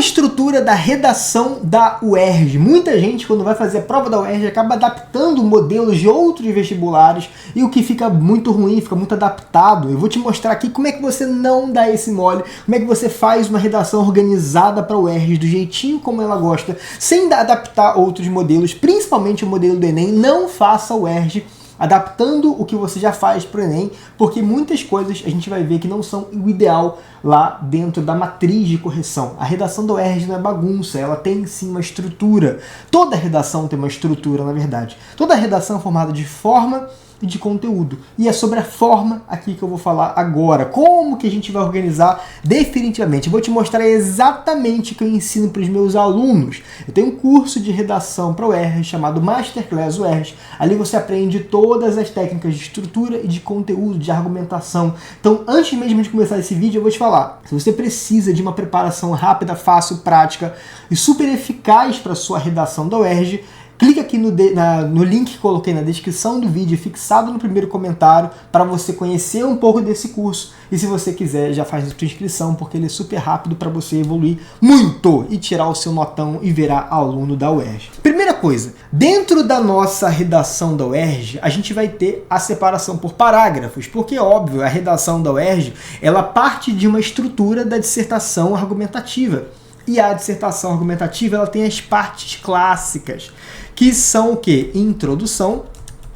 estrutura da redação da UERJ. Muita gente, quando vai fazer a prova da UERJ, acaba adaptando modelos de outros vestibulares e o que fica muito ruim, fica muito adaptado. Eu vou te mostrar aqui como é que você não dá esse mole, como é que você faz uma redação organizada para a UERJ, do jeitinho como ela gosta, sem adaptar outros modelos, principalmente o modelo do Enem. Não faça a UERJ adaptando o que você já faz para o Enem, porque muitas coisas a gente vai ver que não são o ideal lá dentro da matriz de correção. A redação da UERJ não é bagunça, ela tem sim uma estrutura. Toda redação tem uma estrutura, na verdade. Toda redação é formada de forma e de conteúdo. E é sobre a forma aqui que eu vou falar agora. Como que a gente vai organizar definitivamente. Eu vou te mostrar exatamente o que eu ensino para os meus alunos. Eu tenho um curso de redação para o UERJ chamado Masterclass UERJ. Ali você aprende todas as técnicas de estrutura e de conteúdo, de argumentação. Então, antes mesmo de começar esse vídeo, eu vou te falar. Se você precisa de uma preparação rápida, fácil, prática e super eficaz para a sua redação da UERJ, clica aqui no link que coloquei na descrição do vídeo, fixado no primeiro comentário, para você conhecer um pouco desse curso. E se você quiser, já faz a sua inscrição, porque ele é super rápido para você evoluir muito e tirar o seu notão e virar aluno da UERJ. Primeira coisa, dentro da nossa redação da UERJ, a gente vai ter a separação por parágrafos, porque, óbvio, a redação da UERJ, ela parte de uma estrutura da dissertação argumentativa. E a dissertação argumentativa, ela tem as partes clássicas, que são o quê? Introdução,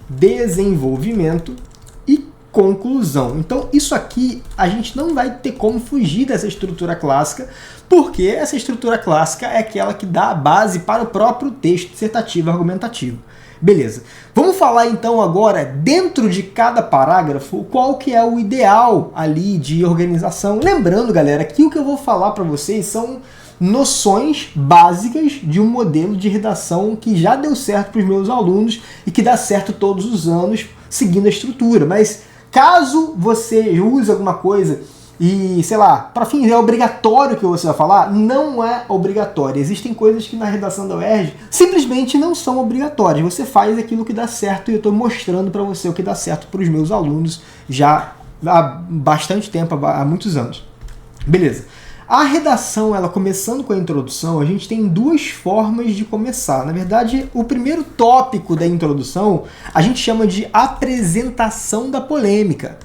desenvolvimento e conclusão. Então, isso aqui a gente não vai ter como fugir dessa estrutura clássica, porque essa estrutura clássica é aquela que dá a base para o próprio texto dissertativo argumentativo. Beleza. Vamos falar então agora, dentro de cada parágrafo, qual que é o ideal ali de organização. Lembrando, galera, que o que eu vou falar para vocês são noções básicas de um modelo de redação que já deu certo para os meus alunos e que dá certo todos os anos seguindo a estrutura. Mas caso você use alguma coisa e, sei lá, para fins é obrigatório que você vai falar, não é obrigatório. Existem coisas que na redação da UERJ simplesmente não são obrigatórias. Você faz aquilo que dá certo e eu estou mostrando para você o que dá certo para os meus alunos já há bastante tempo, há muitos anos. Beleza. A redação, ela começando com a introdução, a gente tem duas formas de começar. Na verdade, o primeiro tópico da introdução, a gente chama de apresentação da polêmica.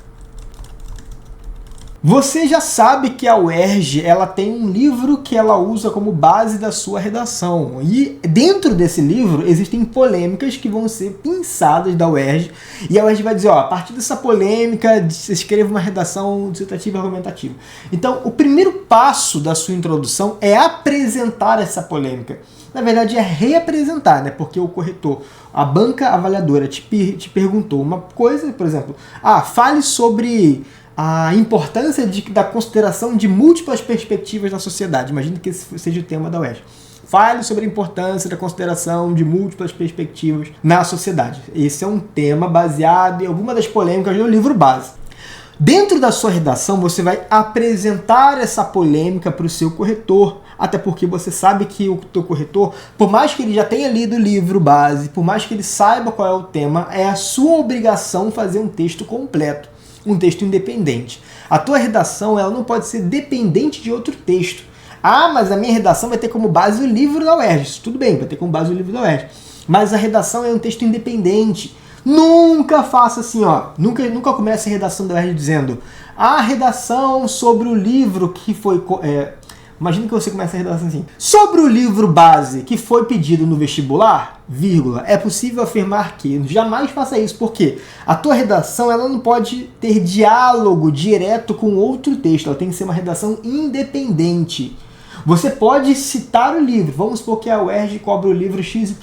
Você já sabe que a UERJ, ela tem um livro que ela usa como base da sua redação. E dentro desse livro existem polêmicas que vão ser pinçadas da UERJ. E a UERJ vai dizer, ó, a partir dessa polêmica, escreva uma redação dissertativa e argumentativa. Então, o primeiro passo da sua introdução é apresentar essa polêmica. Na verdade, é reapresentar, né? Porque o corretor, a banca avaliadora te perguntou uma coisa, por exemplo, fale sobre a importância da consideração de múltiplas perspectivas na sociedade. Imagina que esse seja o tema da UERJ. Fale sobre a importância da consideração de múltiplas perspectivas na sociedade. Esse é um tema baseado em alguma das polêmicas do livro base. Dentro da sua redação, você vai apresentar essa polêmica para o seu corretor, até porque você sabe que o teu corretor, por mais que ele já tenha lido o livro base, por mais que ele saiba qual é o tema, é a sua obrigação fazer um texto completo. Um texto independente. A tua redação, ela não pode ser dependente de outro texto. Mas a minha redação vai ter como base o livro da UERJ. Isso, tudo bem, vai ter como base o livro da UERJ. Mas a redação é um texto independente. Nunca faça assim, ó. Nunca comece a redação da UERJ dizendo a redação sobre o livro que foi... Imagina que você começa a redação assim. Sobre o livro base que foi pedido no vestibular, vírgula, é possível afirmar que... Jamais faça isso, porque a tua redação, ela não pode ter diálogo direto com outro texto. Ela tem que ser uma redação independente. Você pode citar o livro. Vamos supor que a UERJ cobra o livro XYZ.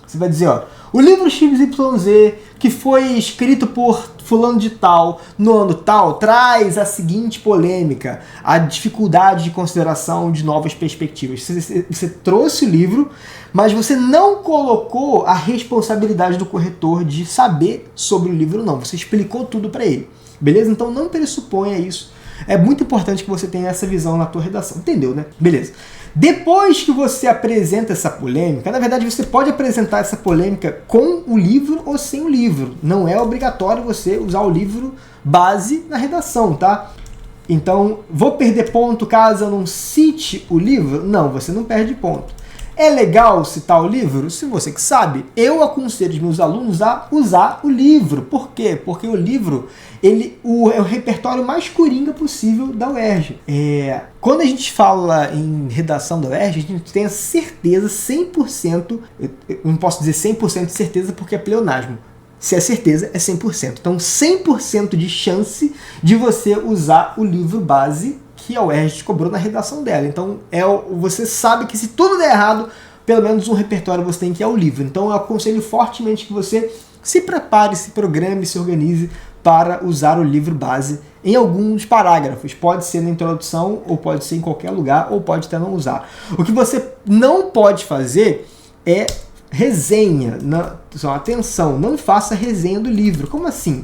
Você vai dizer, ó, o livro XYZ, que foi escrito por fulano de tal, no ano tal, traz a seguinte polêmica, a dificuldade de consideração de novas perspectivas. Você trouxe o livro, mas você não colocou a responsabilidade do corretor de saber sobre o livro, não. Você explicou tudo para ele. Beleza? Então não pressuponha isso. É muito importante que você tenha essa visão na tua redação. Entendeu, né? Beleza. Depois que você apresenta essa polêmica, na verdade você pode apresentar essa polêmica com o livro ou sem o livro. Não é obrigatório você usar o livro base na redação, tá? Então, vou perder ponto caso eu não cite o livro? Não, você não perde ponto. É legal citar o livro? Se você que sabe, eu aconselho os meus alunos a usar o livro. Por quê? Porque o livro é o repertório mais coringa possível da UERJ. Quando a gente fala em redação da UERJ, a gente tem a certeza 100%, eu não posso dizer 100% de certeza porque é pleonasmo. Se é certeza, é 100%. Então, 100% de chance de você usar o livro base que a UERJ te cobrou na redação dela. Então, você sabe que se tudo der errado, pelo menos um repertório você tem que ir ao livro. Então, eu aconselho fortemente que você se prepare, se programe, se organize para usar o livro base em alguns parágrafos. Pode ser na introdução, ou pode ser em qualquer lugar, ou pode até não usar. O que você não pode fazer é resenha. Atenção, não faça resenha do livro. Como assim?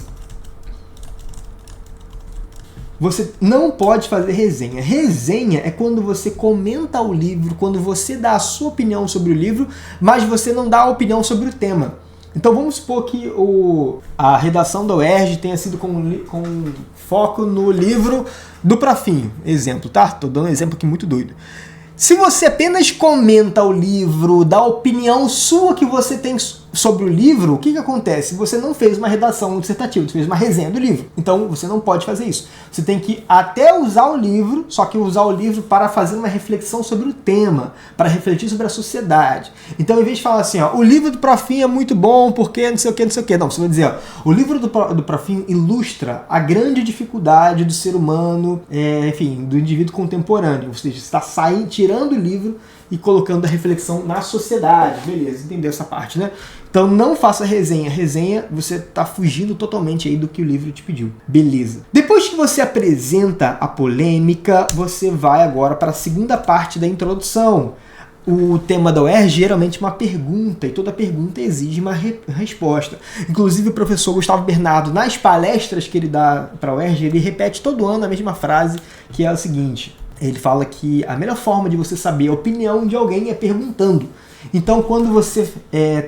Você não pode fazer resenha. Resenha é quando você comenta o livro, quando você dá a sua opinião sobre o livro, mas você não dá a opinião sobre o tema. Então vamos supor que a redação da UERJ tenha sido com foco no livro do Prafinho. Exemplo, tá? Tô dando um exemplo aqui muito doido. Se você apenas comenta o livro, dá a opinião sua que você tem sobre o livro, o que acontece? Você não fez uma redação dissertativa, você fez uma resenha do livro. Então você não pode fazer isso. Você tem que até usar o livro, só que usar o livro para fazer uma reflexão sobre o tema, para refletir sobre a sociedade. Então, em vez de falar assim, ó, o livro do Prafinho é muito bom porque não sei o que, não sei o que. Não, você vai dizer, ó, o livro do Prafinho ilustra a grande dificuldade do ser humano, enfim, do indivíduo contemporâneo. Ou seja, você está tirando o livro e colocando a reflexão na sociedade. Beleza, entendeu essa parte, né? Então não faça resenha. Resenha, você está fugindo totalmente aí do que o livro te pediu. Beleza. Depois que você apresenta a polêmica, você vai agora para a segunda parte da introdução. O tema da UERJ geralmente é uma pergunta, e toda pergunta exige uma resposta. Inclusive o professor Gustavo Bernardo, nas palestras que ele dá para a UERJ, ele repete todo ano a mesma frase, que é o seguinte: ele fala que a melhor forma de você saber a opinião de alguém é perguntando. Então, quando você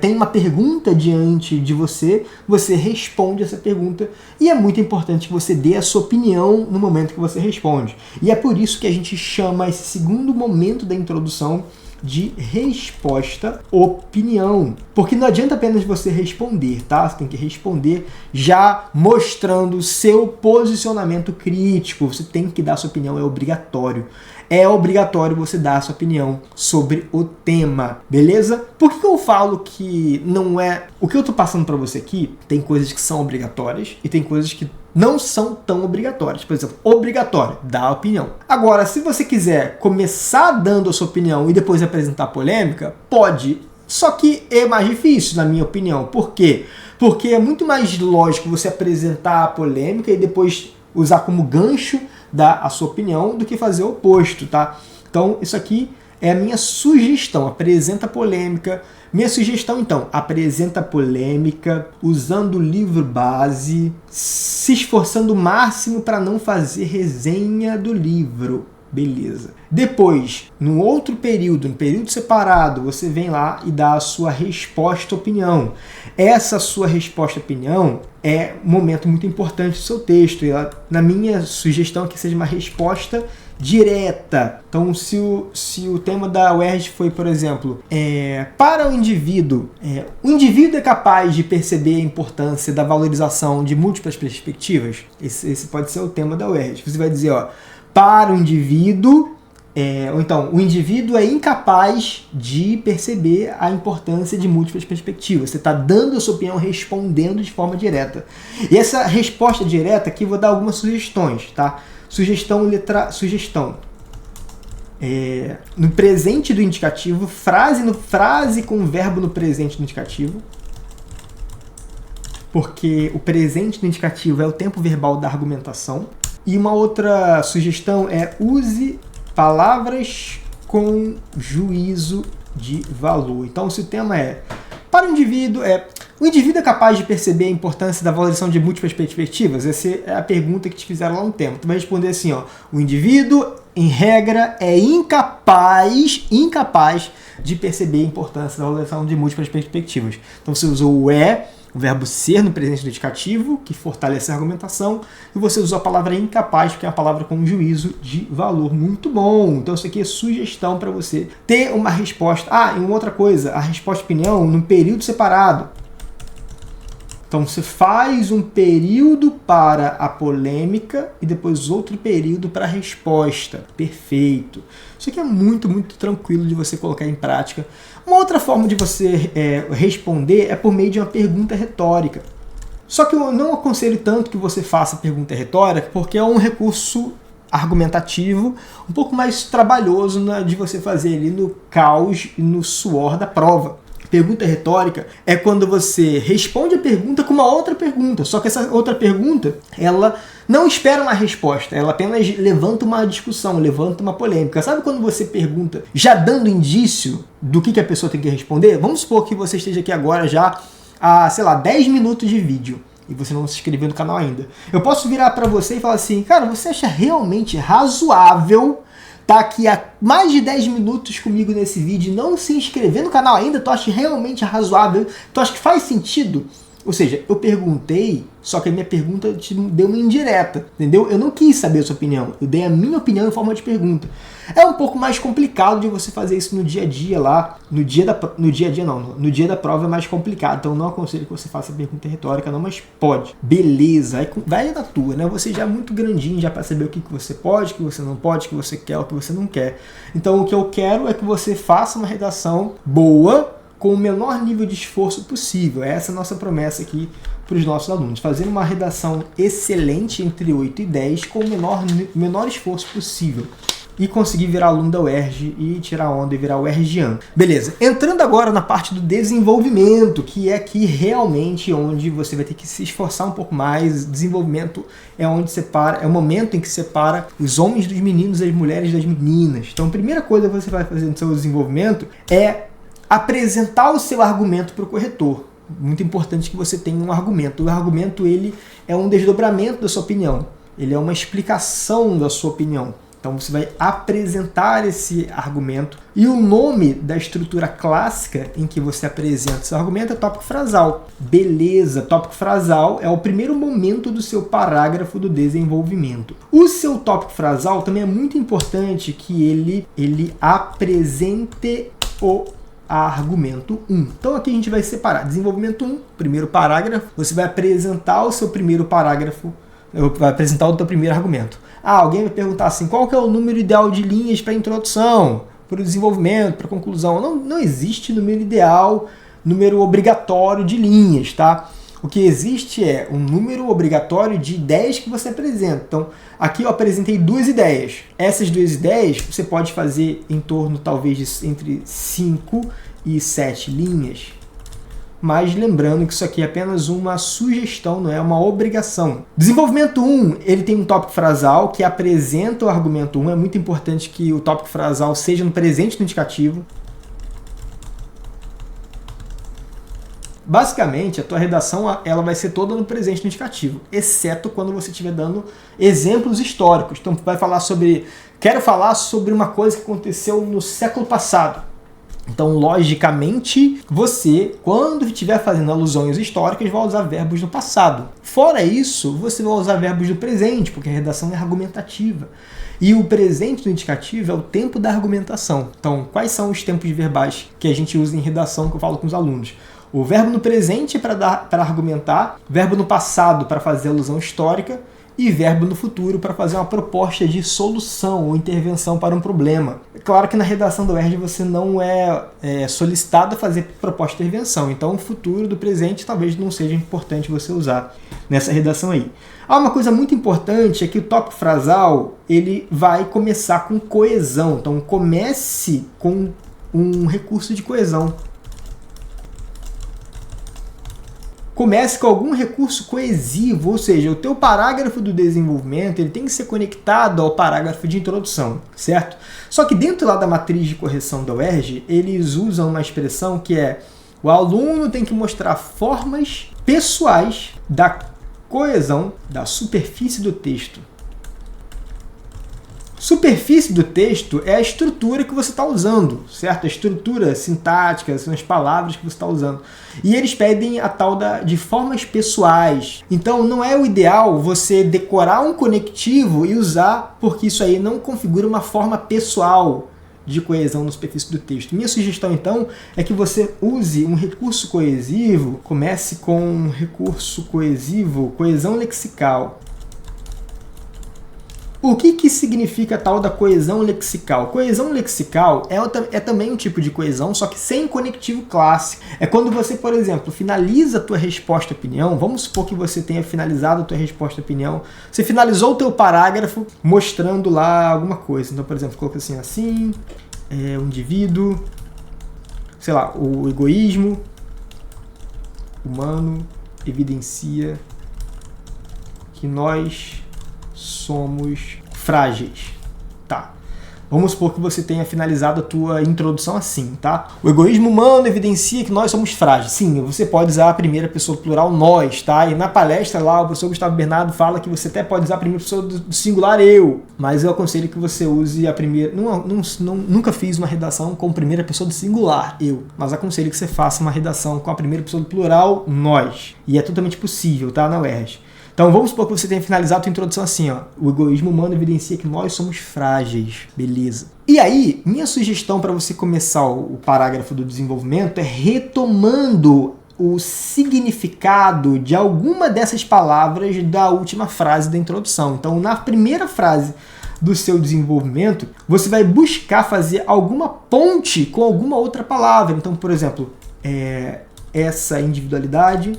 tem uma pergunta diante de você, você responde essa pergunta. E é muito importante que você dê a sua opinião no momento que você responde. E é por isso que a gente chama esse segundo momento da introdução de resposta opinião. Porque não adianta apenas você responder, tá? Você tem que responder já mostrando o seu posicionamento crítico. Você tem que dar sua opinião, é obrigatório. É obrigatório você dar a sua opinião sobre o tema, beleza? Por que eu falo que não é... O que eu tô passando para você aqui, tem coisas que são obrigatórias e tem coisas que não são tão obrigatórias. Por exemplo, obrigatório, dar a opinião. Agora, se você quiser começar dando a sua opinião e depois apresentar polêmica, pode. Só que é mais difícil, na minha opinião. Por quê? Porque é muito mais lógico você apresentar a polêmica e depois usar como gancho dar a sua opinião do que fazer o oposto, tá? Então, isso aqui é a minha sugestão. Apresenta polêmica. Minha sugestão, então, apresenta polêmica, usando o livro base, se esforçando o máximo para não fazer resenha do livro. Beleza. Depois, no outro período, no período separado, você vem lá e dá a sua resposta opinião. Essa sua resposta opinião é um momento muito importante do seu texto. E na minha sugestão é que seja uma resposta direta. Então, se o tema da UERJ foi, por exemplo, para o indivíduo é capaz de perceber a importância da valorização de múltiplas perspectivas? Esse pode ser o tema da UERJ. Você vai dizer, ó, para o indivíduo, ou então, o indivíduo é incapaz de perceber a importância de múltiplas perspectivas. Você está dando a sua opinião, respondendo de forma direta. E essa resposta direta aqui, eu vou dar algumas sugestões, tá? Sugestão. No presente do indicativo, frase com verbo no presente do indicativo, porque o presente do indicativo é o tempo verbal da argumentação. E uma outra sugestão é use palavras com juízo de valor. Então, se o tema é para o indivíduo, o indivíduo é capaz de perceber a importância da valorização de múltiplas perspectivas? Essa é a pergunta que te fizeram lá no tema. Tu vai responder assim, ó, o indivíduo, em regra, é incapaz de perceber a importância da valorização de múltiplas perspectivas. Então, você usou o o verbo ser no presente do indicativo, que fortalece a argumentação, e você usou a palavra incapaz, que é uma palavra com um juízo de valor muito bom. Então isso aqui é sugestão para você ter uma resposta. Ah, e uma outra coisa, a resposta opinião no período separado. Então você faz um período para a polêmica e depois outro período para a resposta. Perfeito. Isso aqui é muito, muito tranquilo de você colocar em prática. Uma outra forma de você responder é por meio de uma pergunta retórica. Só que eu não aconselho tanto que você faça pergunta retórica, porque é um recurso argumentativo um pouco mais trabalhoso de você fazer ali no caos e no suor da prova. Pergunta retórica é quando você responde a pergunta com uma outra pergunta, só que essa outra pergunta, ela não espera uma resposta, ela apenas levanta uma discussão, levanta uma polêmica. Sabe quando você pergunta já dando indício do que a pessoa tem que responder? Vamos supor que você esteja aqui agora já há, sei lá, 10 minutos de vídeo e você não se inscreveu no canal ainda. Eu posso virar para você e falar assim, cara, você acha realmente razoável tá aqui há mais de 10 minutos comigo nesse vídeo e não se inscrever no canal ainda? Tu acha realmente razoável? Tu acha que faz sentido? Ou seja, eu perguntei, só que a minha pergunta te deu uma indireta, entendeu? Eu não quis saber a sua opinião, eu dei a minha opinião em forma de pergunta. É um pouco mais complicado de você fazer isso no dia a dia lá, no dia da prova é mais complicado, então eu não aconselho que você faça pergunta retórica não, mas pode. Beleza, aí vai da tua, né? Você já é muito grandinho já para saber o que você pode, o que você não pode, o que você quer, o que você não quer. Então o que eu quero é que você faça uma redação boa, com o menor nível de esforço possível. Essa é a nossa promessa aqui para os nossos alunos. Fazer uma redação excelente entre 8 e 10 com o menor esforço possível. E conseguir virar aluno da UERJ e tirar onda e virar UERJiano. Beleza, entrando agora na parte do desenvolvimento, que é aqui realmente onde você vai ter que se esforçar um pouco mais. Desenvolvimento é onde separa, é o momento em que separa os homens dos meninos e as mulheres das meninas. Então a primeira coisa que você vai fazer no seu desenvolvimento é apresentar o seu argumento para o corretor. Muito importante que você tenha um argumento. O argumento ele é um desdobramento da sua opinião. Ele é uma explicação da sua opinião. Então você vai apresentar esse argumento. E o nome da estrutura clássica em que você apresenta esse argumento é tópico frasal. Beleza, tópico frasal é o primeiro momento do seu parágrafo do desenvolvimento. O seu tópico frasal também é muito importante que ele apresente o argumento 1. Então aqui a gente vai separar desenvolvimento 1, primeiro parágrafo, você vai apresentar o seu primeiro parágrafo, vai apresentar o seu primeiro argumento. Ah, alguém vai perguntar assim, qual que é o número ideal de linhas para introdução, para o desenvolvimento, para a conclusão? Não existe número ideal, número obrigatório de linhas, tá? O que existe é um número obrigatório de ideias que você apresenta. Então, aqui eu apresentei 2 ideias. Essas 2 ideias você pode fazer em torno, talvez, entre 5 e 7 linhas. Mas lembrando que isso aqui é apenas uma sugestão, não é uma obrigação. Desenvolvimento 1, ele tem um tópico frasal que apresenta o argumento 1. É muito importante que o tópico frasal seja no presente do indicativo. Basicamente, a tua redação ela vai ser toda no presente do indicativo, exceto quando você estiver dando exemplos históricos. Então, vai falar sobre... Quero falar sobre uma coisa que aconteceu no século passado. Então, logicamente, você, quando estiver fazendo alusões históricas, vai usar verbos do passado. Fora isso, você vai usar verbos do presente, porque a redação é argumentativa. E o presente do indicativo é o tempo da argumentação. Então, quais são os tempos verbais que a gente usa em redação que eu falo com os alunos? O verbo no presente para argumentar, verbo no passado para fazer alusão histórica e verbo no futuro para fazer uma proposta de solução ou intervenção para um problema. É claro que na redação do UERJ você não é solicitado a fazer proposta de intervenção, então o futuro do presente talvez não seja importante você usar nessa redação aí. Uma coisa muito importante é que o tópico frasal ele vai começar com coesão, então comece com um recurso de coesão. Comece com algum recurso coesivo, ou seja, o teu parágrafo do desenvolvimento ele tem que ser conectado ao parágrafo de introdução, certo? Só que dentro lá da matriz de correção da UERJ, eles usam uma expressão que é o aluno tem que mostrar formas pessoais da coesão da superfície do texto. Superfície do texto é a estrutura que você está usando, certo? A estrutura sintática, são as palavras que você está usando. E eles pedem a tal de formas pessoais. Então não é o ideal você decorar um conectivo e usar, porque isso aí não configura uma forma pessoal de coesão na superfície do texto. Minha sugestão, então, é que você use um recurso coesivo, comece com um recurso coesivo, coesão lexical. O que significa tal da coesão lexical? Coesão lexical é também um tipo de coesão, só que sem conectivo clássico. É quando você, por exemplo, finaliza a tua resposta-opinião, vamos supor que você tenha finalizado a tua resposta-opinião, você finalizou o teu parágrafo mostrando lá alguma coisa. Então, por exemplo, coloca assim, o indivíduo, sei lá, o egoísmo humano evidencia que nós somos frágeis. Tá. Vamos supor que você tenha finalizado a tua introdução assim, tá? O egoísmo humano evidencia que nós somos frágeis. Sim, você pode usar a primeira pessoa do plural nós, tá? E na palestra lá, o professor Gustavo Bernardo fala que você até pode usar a primeira pessoa do singular eu, mas eu aconselho que você use a primeira... nunca fiz uma redação com a primeira pessoa do singular eu, mas aconselho que você faça uma redação com a primeira pessoa do plural nós. E é totalmente possível, tá? Na UERJ. Então vamos supor que você tenha finalizado a tua introdução assim, ó. O egoísmo humano evidencia que nós somos frágeis. Beleza. E aí, minha sugestão para você começar o parágrafo do desenvolvimento é retomando o significado de alguma dessas palavras da última frase da introdução. Então, na primeira frase do seu desenvolvimento, você vai buscar fazer alguma ponte com alguma outra palavra. Então, por exemplo, essa individualidade...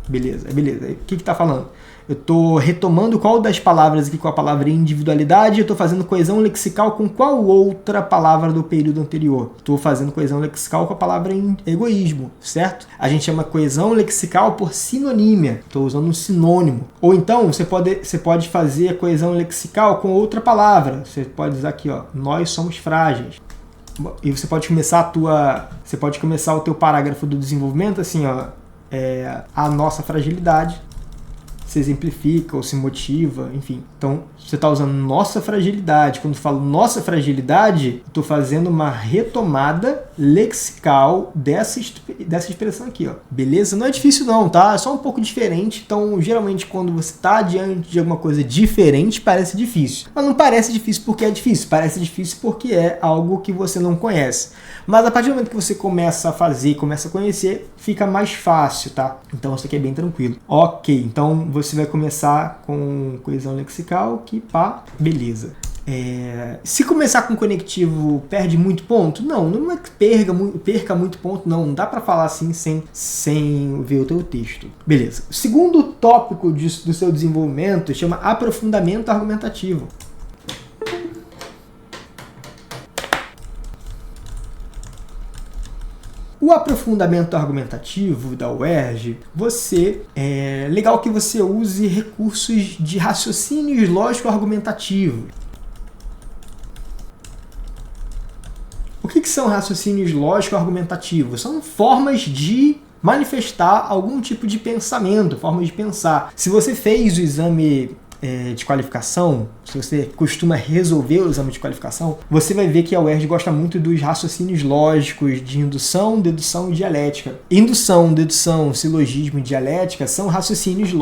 Beleza. O que está falando? Eu estou retomando qual das palavras aqui com a palavra individualidade, eu estou fazendo coesão lexical com qual outra palavra do período anterior? Estou fazendo coesão lexical com a palavra egoísmo, certo? A gente chama coesão lexical por sinonímia, estou usando um sinônimo. Ou então, você pode fazer a coesão lexical com outra palavra. Você pode usar aqui, ó, nós somos frágeis. E você pode começar o teu parágrafo do desenvolvimento assim, ó, a nossa fragilidade, se exemplifica ou se motiva, enfim. Então, você está usando nossa fragilidade. Quando eu falo nossa fragilidade, estou fazendo uma retomada lexical dessa expressão aqui, ó. Beleza? Não é difícil não, tá? É só um pouco diferente. Então, geralmente, quando você está diante de alguma coisa diferente, parece difícil. Mas não parece difícil porque é difícil. Parece difícil porque é algo que você não conhece. Mas a partir do momento que você começa a fazer, começa a conhecer, fica mais fácil, tá? Então, isso aqui é bem tranquilo. Ok, então você vai começar com coesão lexical, que pá, beleza. Se começar com conectivo, perde muito ponto? Não é que perca muito ponto, não dá para falar assim sem ver o teu texto. Beleza. O segundo tópico do seu desenvolvimento chama aprofundamento argumentativo. O aprofundamento argumentativo da UERJ, legal que você use recursos de raciocínios lógico-argumentativos. O que são raciocínios lógico-argumentativos? São formas de manifestar algum tipo de pensamento, formas de pensar. Se você fez o exame de qualificação, se você costuma resolver o exame de qualificação, você vai ver que a UERJ gosta muito dos raciocínios lógicos de indução, dedução e dialética. Indução, dedução, silogismo e dialética são raciocínios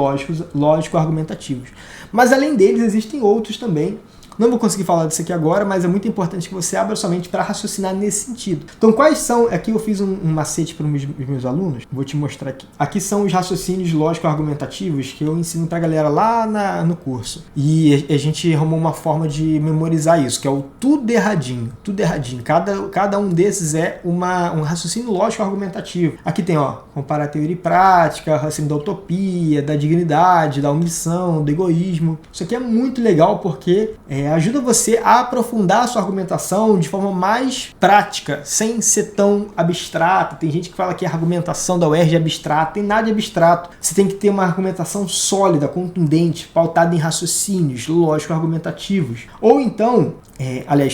lógico-argumentativos. Mas além deles, existem outros também. Não vou conseguir falar disso aqui agora, mas é muito importante que você abra sua mente para raciocinar nesse sentido. Então, quais são... Aqui eu fiz um macete para os meus alunos. Vou te mostrar aqui. Aqui são os raciocínios lógico-argumentativos que eu ensino para a galera lá no curso. E a gente arrumou uma forma de memorizar isso, que é o tudo erradinho. Tudo erradinho. Cada um desses é um raciocínio lógico-argumentativo. Aqui tem, ó, comparar teoria e prática, raciocínio da utopia, da dignidade, da omissão, do egoísmo. Isso aqui é muito legal porque... ajuda você a aprofundar a sua argumentação de forma mais prática, sem ser tão abstrata. Tem gente que fala que a argumentação da UERJ é abstrata, tem nada de abstrato. Você tem que ter uma argumentação sólida, contundente, pautada em raciocínios lógico-argumentativos. Ou então,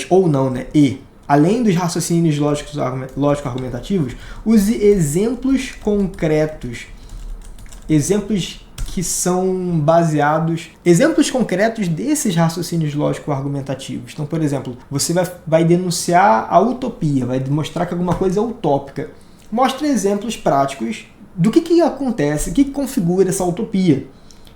ou não, né? Além dos raciocínios lógico-argumentativos, use exemplos concretos. Exemplos que são baseados, exemplos concretos desses raciocínios lógico-argumentativos. Então, por exemplo, você vai denunciar a utopia, vai demonstrar que alguma coisa é utópica. Mostre exemplos práticos do que acontece, o que configura essa utopia.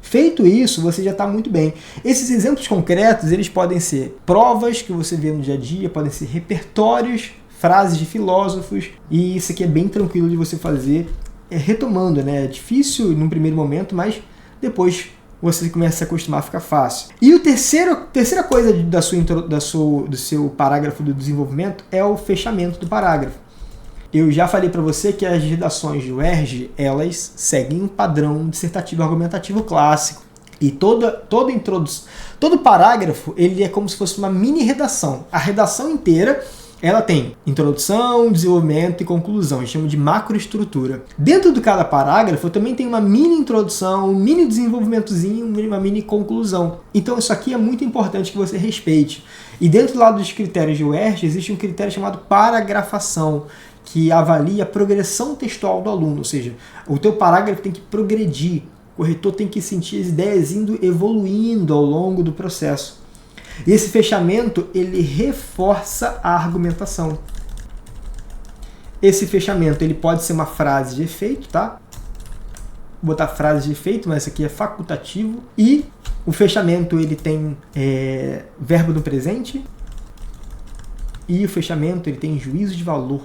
Feito isso, você já está muito bem. Esses exemplos concretos, eles podem ser provas que você vê no dia a dia, podem ser repertórios, frases de filósofos, e isso aqui é bem tranquilo de você fazer, retomando, né? É difícil num primeiro momento, mas depois você começa a se acostumar, fica fácil. E a terceira coisa do seu parágrafo do desenvolvimento é o fechamento do parágrafo. Eu já falei para você que as redações do UERJ, elas seguem um padrão dissertativo argumentativo clássico. E todo parágrafo, ele é como se fosse uma mini redação. A redação inteira, ela tem introdução, desenvolvimento e conclusão. A gente chama de macroestrutura. Dentro de cada parágrafo, também tem uma mini introdução, um mini desenvolvimentozinho, uma mini conclusão. Então isso aqui é muito importante que você respeite. E dentro lá dos critérios de UERJ, existe um critério chamado paragrafação, que avalia a progressão textual do aluno, ou seja, o teu parágrafo tem que progredir, o corretor tem que sentir as ideias evoluindo ao longo do processo. E esse fechamento, ele reforça a argumentação. Esse fechamento, ele pode ser uma frase de efeito, tá? Vou botar frase de efeito, mas esse aqui é facultativo. E o fechamento, ele tem verbo no presente. E o fechamento, ele tem juízo de valor.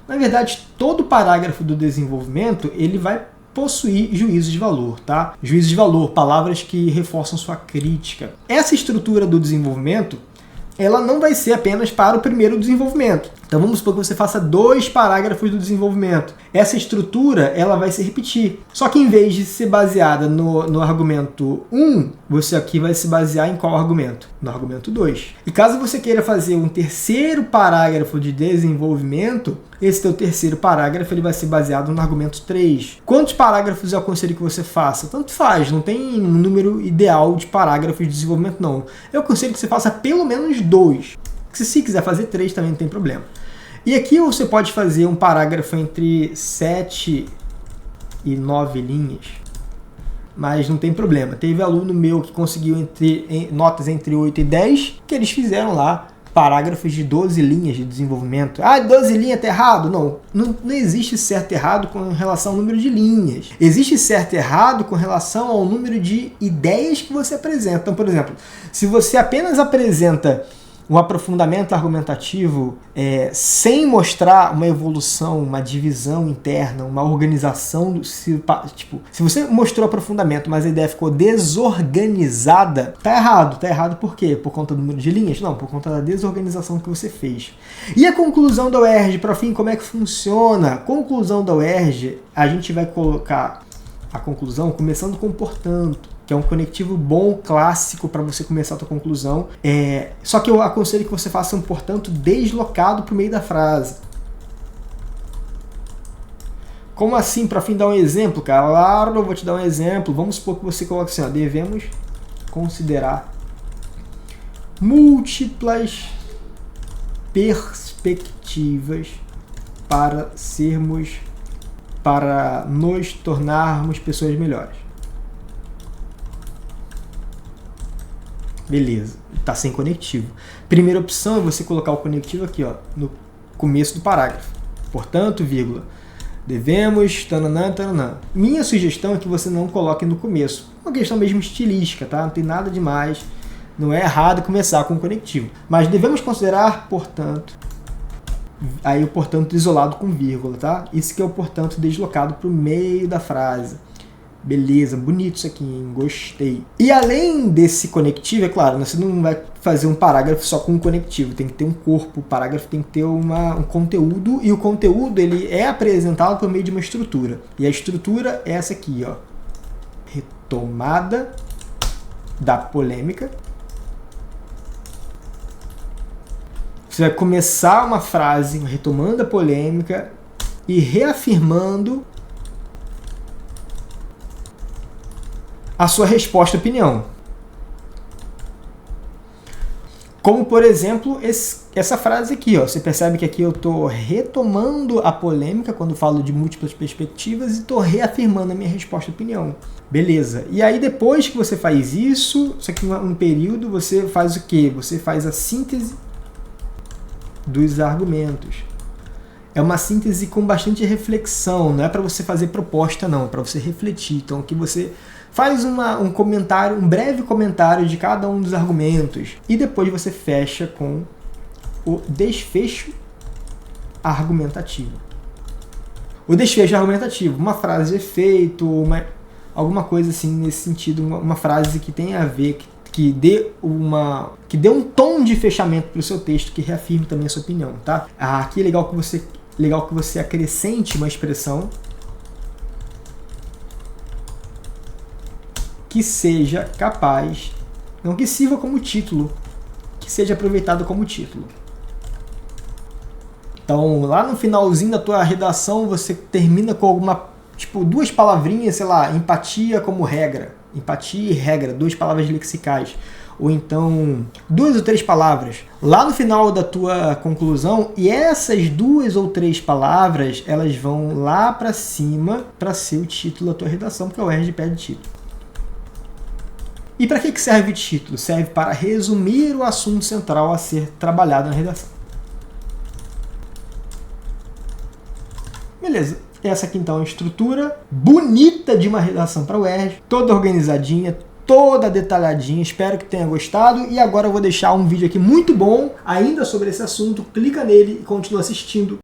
Na verdade, todo parágrafo do desenvolvimento, ele vai possuir juízo de valor, tá? Juízo de valor, palavras que reforçam sua crítica. Essa estrutura do desenvolvimento, ela não vai ser apenas para o primeiro desenvolvimento. Então vamos supor que você faça 2 parágrafos do desenvolvimento. Essa estrutura, ela vai se repetir. Só que em vez de ser baseada no argumento 1, você aqui vai se basear em qual argumento? No argumento 2. E caso você queira fazer um terceiro parágrafo de desenvolvimento, esse teu terceiro parágrafo ele vai ser baseado no argumento 3. Quantos parágrafos eu aconselho que você faça? Tanto faz, não tem um número ideal de parágrafos de desenvolvimento, não. Eu aconselho que você faça pelo menos 2. Se quiser fazer 3 também não tem problema. E aqui você pode fazer um parágrafo entre 7 e 9 linhas, mas não tem problema. Teve aluno meu que conseguiu notas entre 8 e 10, que eles fizeram lá parágrafos de 12 linhas de desenvolvimento. Ah, 12 linhas tá errado? Não existe certo e errado com relação ao número de linhas. Existe certo e errado com relação ao número de ideias que você apresenta. Então, por exemplo, se você apenas apresenta um aprofundamento argumentativo sem mostrar uma evolução, uma divisão interna, uma organização. Se você mostrou aprofundamento, mas a ideia ficou desorganizada, tá errado. Tá errado por quê? Por conta do número de linhas? Não, por conta da desorganização que você fez. E a conclusão da UERJ, para fim, como é que funciona? A conclusão da UERJ, a gente vai colocar a conclusão começando com portanto, que é um conectivo bom, clássico, para você começar a sua conclusão. Só que eu aconselho que você faça um portanto deslocado para o meio da frase. Como assim? Para fim dar um exemplo, cara? Claro, eu vou te dar um exemplo. Vamos supor que você coloque assim, ó, devemos considerar múltiplas perspectivas para nos tornarmos pessoas melhores. Beleza, está sem conectivo. Primeira opção é você colocar o conectivo aqui, ó, no começo do parágrafo. Portanto, vírgula, devemos, tananã, tananã. Minha sugestão é que você não coloque no começo. Uma questão mesmo estilística, tá? Não tem nada demais. Não é errado começar com o conectivo. Mas devemos considerar, portanto, aí o portanto isolado com vírgula, tá? Isso que é o portanto deslocado para o meio da frase. Beleza, bonito isso aqui, hein? Gostei. E além desse conectivo, é claro, você não vai fazer um parágrafo só com um conectivo, tem que ter um corpo, o parágrafo tem que ter um conteúdo, e o conteúdo ele é apresentado por meio de uma estrutura. E a estrutura é essa aqui, ó. Retomada da polêmica. Você vai começar uma frase retomando a polêmica e reafirmando a sua resposta à opinião. Como, por exemplo, esse essa frase aqui, ó, você percebe que aqui eu estou retomando a polêmica quando falo de múltiplas perspectivas e estou reafirmando a minha resposta e opinião. Beleza. E aí depois que você faz isso aqui um período, você faz o quê? Você faz a síntese dos argumentos. É uma síntese com bastante reflexão, não é para você fazer proposta não, é para você refletir. Então aqui você faz um comentário, um breve comentário de cada um dos argumentos e depois você fecha com o desfecho argumentativo. O desfecho argumentativo, uma frase de efeito, alguma coisa assim nesse sentido, uma frase que tenha a ver, que dê um tom de fechamento para o seu texto, que reafirme também a sua opinião, tá? Aqui é legal que você acrescente uma expressão que seja capaz, não que sirva como título, que seja aproveitado como título. Então, lá no finalzinho da tua redação, você termina com duas palavrinhas, sei lá, empatia como regra. Empatia e regra, 2 palavras lexicais. Ou então, 2 ou 3 palavras. Lá no final da tua conclusão, e essas 2 ou 3 palavras, elas vão lá para cima para ser o título da tua redação, porque o UERJ pede título. E para que serve o título? Serve para resumir o assunto central a ser trabalhado na redação. Beleza, essa aqui então é a estrutura bonita de uma redação para o UERJ, toda organizadinha, toda detalhadinha, espero que tenha gostado. E agora eu vou deixar um vídeo aqui muito bom, ainda sobre esse assunto, clica nele e continua assistindo.